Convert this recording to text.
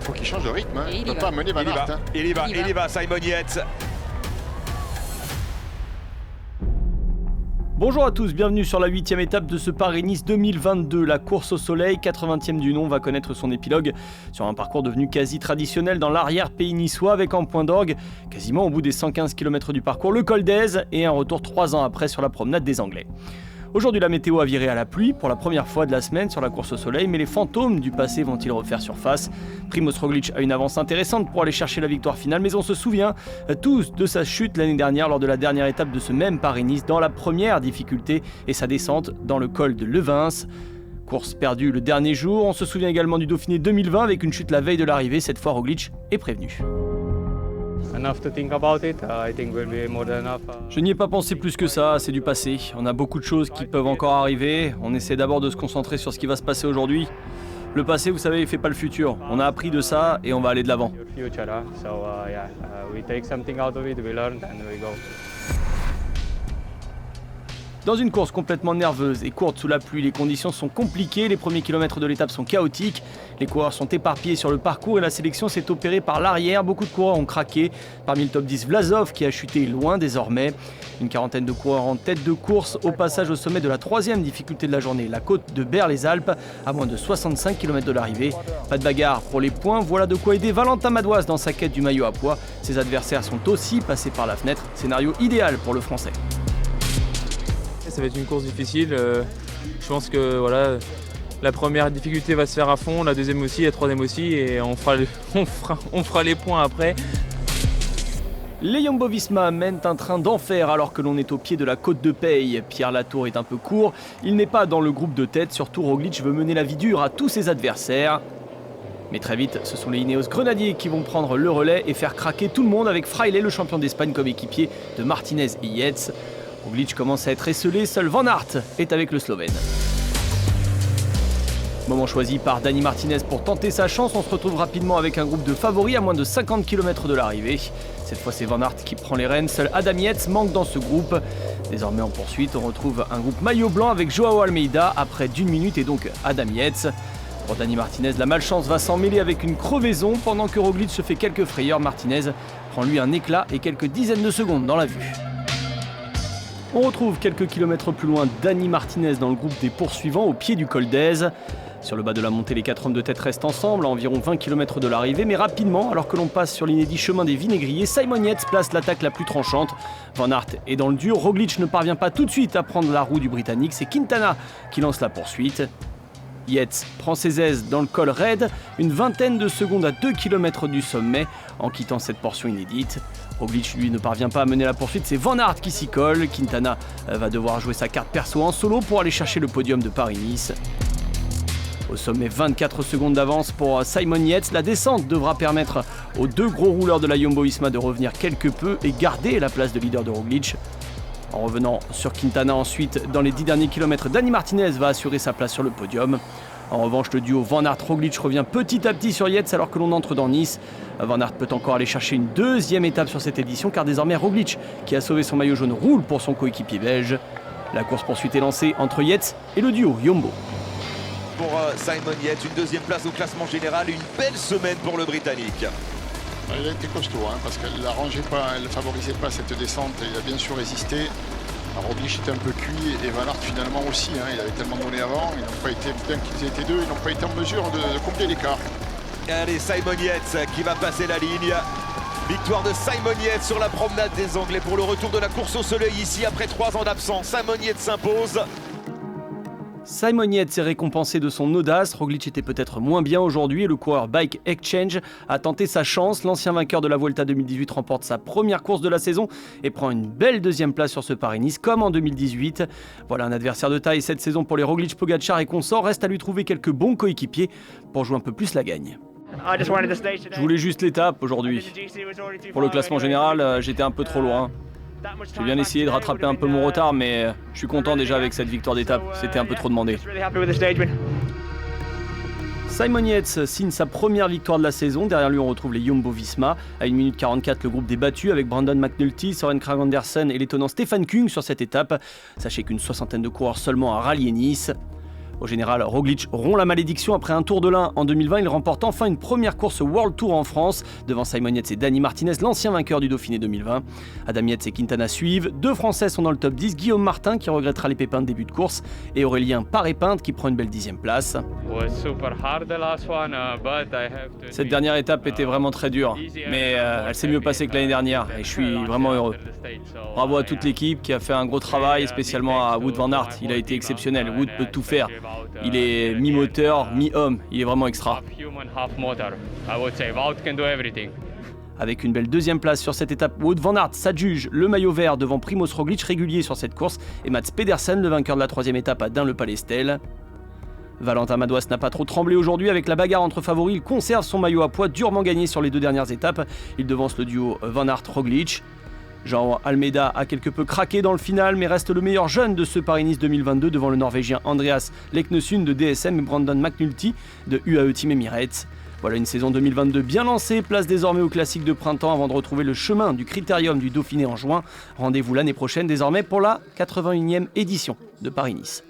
faut qu'il change de rythme, hein. Et Il ne peut pas mener Van Aert. Hein. Il y va, Simon Yates. Bonjour à tous, bienvenue sur la 8e étape de ce Paris-Nice 2022. La course au soleil, 80e du nom, va connaître son épilogue sur un parcours devenu quasi traditionnel dans l'arrière-pays niçois avec en point d'orgue, quasiment au bout des 115 km du parcours, le col d'Aise et un retour 3 ans après sur la promenade des Anglais. Aujourd'hui, la météo a viré à la pluie pour la première fois de la semaine sur la course au soleil, mais les fantômes du passé vont-ils refaire surface ? Primož Roglič a une avance intéressante pour aller chercher la victoire finale, mais on se souvient tous de sa chute l'année dernière lors de la dernière étape de ce même Paris-Nice dans la première difficulté et sa descente dans le col de Levens. Course perdue le dernier jour, on se souvient également du Dauphiné 2020 avec une chute la veille de l'arrivée, cette fois Roglič est prévenu. Je n'y ai pas pensé plus que ça, c'est du passé. On a beaucoup de choses qui peuvent encore arriver. On essaie d'abord de se concentrer sur ce qui va se passer aujourd'hui. Le passé, vous savez, il fait pas le futur. On a appris de ça et on va aller de l'avant. Dans une course complètement nerveuse et courte sous la pluie, les conditions sont compliquées, les premiers kilomètres de l'étape sont chaotiques, les coureurs sont éparpillés sur le parcours et la sélection s'est opérée par l'arrière, beaucoup de coureurs ont craqué, parmi le top 10 Vlasov qui a chuté loin désormais, une quarantaine de coureurs en tête de course au passage au sommet de la troisième difficulté de la journée, la côte de Berre-les-Alpes, à moins de 65 km de l'arrivée. Pas de bagarre pour les points, voilà de quoi aider Valentin Madouas dans sa quête du maillot à pois, ses adversaires sont aussi passés par la fenêtre, scénario idéal pour le français. Ça va être une course difficile, je pense que voilà, la première difficulté va se faire à fond, la deuxième aussi, la troisième aussi et on fera les points après. Les Jumbo-Visma mènent un train d'enfer alors que l'on est au pied de la côte de Peille. Pierre Latour est un peu court, il n'est pas dans le groupe de tête, surtout Roglič veut mener la vie dure à tous ses adversaires. Mais très vite, ce sont les Ineos Grenadiers qui vont prendre le relais et faire craquer tout le monde avec Fraile, le champion d'Espagne, comme équipier de Martinez et Yates. Roglič commence à être esselé, seul Van Aert est avec le Slovène. Moment choisi par Dani Martinez pour tenter sa chance, on se retrouve rapidement avec un groupe de favoris à moins de 50 km de l'arrivée. Cette fois c'est Van Aert qui prend les rênes, seul Adam Yates manque dans ce groupe. Désormais en poursuite, on retrouve un groupe maillot blanc avec Joao Almeida après d'1 minute et donc Adam Yates. Pour Dani Martinez, la malchance va s'en mêler avec une crevaison. Pendant que Roglič se fait quelques frayeurs, Martinez prend lui un éclat et quelques dizaines de secondes dans la vue. On retrouve quelques kilomètres plus loin Dani Martinez dans le groupe des poursuivants au pied du col d'Aise. Sur le bas de la montée, les 4 hommes de tête restent ensemble à environ 20 km de l'arrivée, mais rapidement, alors que l'on passe sur l'inédit chemin des Vinaigriers, Simon Yates place l'attaque la plus tranchante. Van Aert est dans le dur, Roglič ne parvient pas tout de suite à prendre la roue du Britannique, c'est Quintana qui lance la poursuite. Yates prend ses aises dans le col raide, une vingtaine de secondes à 2 km du sommet en quittant cette portion inédite. Roglič lui ne parvient pas à mener la poursuite, c'est Van Aert qui s'y colle. Quintana va devoir jouer sa carte perso en solo pour aller chercher le podium de Paris-Nice. Au sommet, 24 secondes d'avance pour Simon Yates. La descente devra permettre aux deux gros rouleurs de la Jumbo-Visma de revenir quelque peu et garder la place de leader de Roglič. En revenant sur Quintana ensuite, dans les 10 derniers kilomètres, Dani Martinez va assurer sa place sur le podium. En revanche, le duo Van Aert-Roglič revient petit à petit sur Yates alors que l'on entre dans Nice. Van Aert peut encore aller chercher une deuxième étape sur cette édition car désormais Roglič, qui a sauvé son maillot jaune, roule pour son coéquipier belge. La course-poursuite est lancée entre Yates et le duo Jumbo. Pour Simon Yates, une deuxième place au classement général, une belle semaine pour le Britannique. Il a été costaud, hein, parce qu'elle ne favorisait pas cette descente, il a bien sûr résisté. Roglič était un peu cuit et Van Aert finalement aussi, hein, il avait tellement donné avant, ils n'ont pas été, bien qu'ils étaient deux, ils n'ont pas été en mesure de combler l'écart. Allez, Simon Yates qui va passer la ligne. Victoire de Simon Yates sur la promenade des Anglais pour le retour de la course au soleil ici après 3 ans d'absence. Simon Yates s'impose. Simon Yates est récompensé de son audace, Roglič était peut-être moins bien aujourd'hui et le coureur Bike Exchange a tenté sa chance. L'ancien vainqueur de la Vuelta 2018 remporte sa première course de la saison et prend une belle deuxième place sur ce Paris-Nice comme en 2018. Voilà un adversaire de taille cette saison pour les Roglič, Pogačar et consorts, reste à lui trouver quelques bons coéquipiers pour jouer un peu plus la gagne. Je voulais juste l'étape aujourd'hui. Pour le classement général, j'étais un peu trop loin. J'ai bien essayé de rattraper un peu mon retard, mais je suis content déjà avec cette victoire d'étape. C'était un peu trop demandé. Simon Yates signe sa première victoire de la saison. Derrière lui, on retrouve les Jumbo-Visma. À 1 minute 44, le groupe débattu avec Brandon McNulty, Søren Kragh Andersen et l'étonnant Stefan Kung sur cette étape. Sachez qu'une soixantaine de coureurs seulement a rallié Nice. Au général, Roglic rompt la malédiction après un Tour de l'Ain. En 2020, il remporte enfin une première course World Tour en France, devant Simon Yates et Dani Martinez, l'ancien vainqueur du Dauphiné 2020. Adam Yates et Quintana suivent. 2 Français sont dans le top 10, Guillaume Martin qui regrettera les pépins de début de course et Aurélien Paré-Pinte qui prend une belle 10e place. Cette dernière étape était vraiment très dure, mais elle s'est mieux passée que l'année dernière et je suis vraiment heureux. Bravo à toute l'équipe qui a fait un gros travail, spécialement à Wout van Aert. Il a été exceptionnel, Wout peut tout faire. Il est mi-moteur, mi-homme, il est vraiment extra. Avec une belle 2e place sur cette étape, Wout van Aert s'adjuge le maillot vert devant Primoz Roglic, régulier sur cette course, et Mats Pedersen, le vainqueur de la 3e étape à Dun-le-Palestel. Valentin Madouas n'a pas trop tremblé aujourd'hui avec la bagarre entre favoris. Il conserve son maillot à poids, durement gagné sur les 2 dernières étapes. Il devance le duo Van Aert-Roglic. Jean Almeida a quelque peu craqué dans le final, mais reste le meilleur jeune de ce Paris-Nice 2022 devant le Norvégien Andreas Leknesund de DSM et Brandon McNulty de UAE Team Emirates. Voilà une saison 2022 bien lancée, place désormais au classique de printemps avant de retrouver le chemin du Critérium du Dauphiné en juin. Rendez-vous l'année prochaine désormais pour la 81e édition de Paris-Nice.